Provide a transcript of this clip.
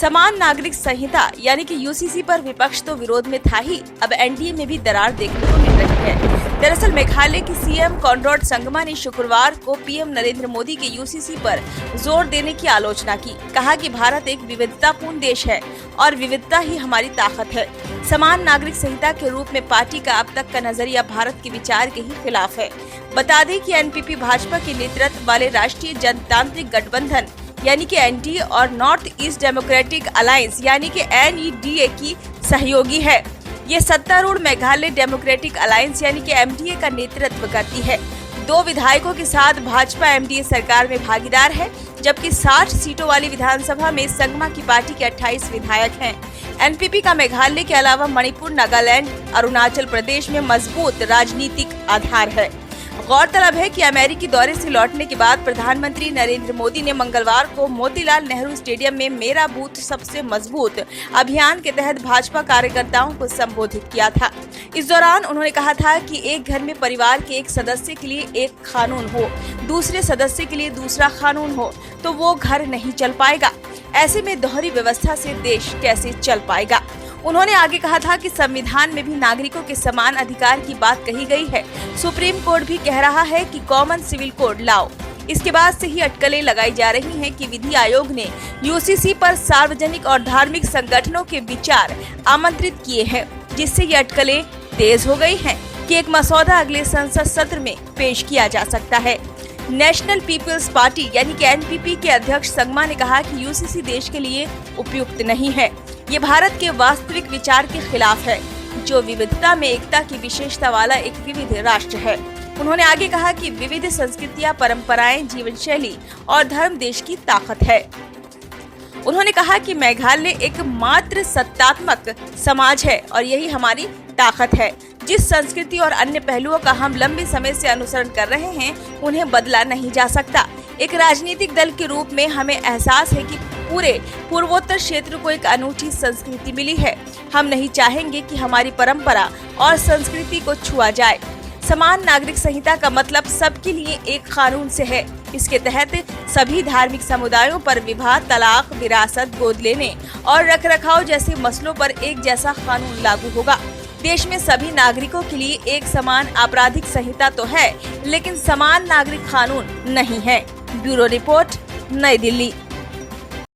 समान नागरिक संहिता यानी कि यूसीसी पर विपक्ष तो विरोध में था ही, अब एनडीए में भी दरार देखने को मिल रही है। दरअसल मेघालय की सीएम कॉनराड संगमा ने शुक्रवार को पीएम नरेंद्र मोदी के यूसीसी पर जोर देने की आलोचना की। कहा कि भारत एक विविधतापूर्ण देश है और विविधता ही हमारी ताकत है। समान नागरिक संहिता के रूप में पार्टी का अब तक का नजरिया भारत के विचार के ही खिलाफ है। बता दें कि एनपीपी भाजपा के नेतृत्व वाले राष्ट्रीय जनतांत्रिक गठबंधन यानी कि एनडीए और नॉर्थ ईस्ट डेमोक्रेटिक अलायंस यानी कि एनईडीए की सहयोगी है। ये सत्तारूढ़ मेघालय डेमोक्रेटिक अलायंस यानी कि एमडीए का नेतृत्व करती है। 2 विधायकों के साथ भाजपा एमडीए सरकार में भागीदार है, जबकि 60 सीटों वाली विधानसभा में संगमा की पार्टी के 28 विधायक हैं। एनपीपी का मेघालय के अलावा मणिपुर, नागालैंड, अरुणाचल प्रदेश में मजबूत राजनीतिक आधार है। गौरतलब है कि अमेरिकी दौरे से लौटने के बाद प्रधानमंत्री नरेंद्र मोदी ने मंगलवार को मोतीलाल नेहरू स्टेडियम में मेरा बूथ सबसे मजबूत अभियान के तहत भाजपा कार्यकर्ताओं को संबोधित किया था। इस दौरान उन्होंने कहा था कि एक घर में परिवार के एक सदस्य के लिए एक कानून हो, दूसरे सदस्य के लिए दूसरा कानून हो तो वो घर नहीं चल पाएगा। ऐसे में दोहरी व्यवस्था से देश कैसे चल पाएगा। उन्होंने आगे कहा था कि संविधान में भी नागरिकों के समान अधिकार की बात कही गई है। सुप्रीम कोर्ट भी कह रहा है कि कॉमन सिविल कोड लाओ। इसके बाद से ही अटकलें लगाई जा रही हैं कि विधि आयोग ने यूसीसी पर सार्वजनिक और धार्मिक संगठनों के विचार आमंत्रित किए हैं, जिससे ये अटकलें तेज हो गई हैं कि एक मसौदा अगले संसद सत्र में पेश किया जा सकता है। नेशनल पीपल्स पार्टी यानी कि एनपीपी के अध्यक्ष संगमा ने कहा कि यूसीसी देश के लिए उपयुक्त नहीं है। ये भारत के वास्तविक विचार के खिलाफ है, जो विविधता में एकता की विशेषता वाला एक विविध राष्ट्र है। उन्होंने आगे कहा कि विविध संस्कृतियां, परंपराएं, जीवन शैली और धर्म देश की ताकत है। उन्होंने कहा कि मेघालय एक मात्र सत्तात्मक समाज है और यही हमारी ताकत है। जिस संस्कृति और अन्य पहलुओं का हम लंबे समय से अनुसरण कर रहे हैं, उन्हें बदला नहीं जा सकता। एक राजनीतिक दल के रूप में हमें एहसास है कि पूरे पूर्वोत्तर क्षेत्र को एक अनूठी संस्कृति मिली है। हम नहीं चाहेंगे कि हमारी परंपरा और संस्कृति को छुआ जाए। समान नागरिक संहिता का मतलब सबके लिए एक कानून से है। इसके तहत सभी धार्मिक समुदायों पर विवाह, तलाक, विरासत, गोद लेने और रखरखाव जैसे मसलों पर एक जैसा कानून लागू होगा। देश में सभी नागरिकों के लिए एक समान आपराधिक संहिता तो है, लेकिन समान नागरिक कानून नहीं है। ब्यूरो रिपोर्ट, नई दिल्ली।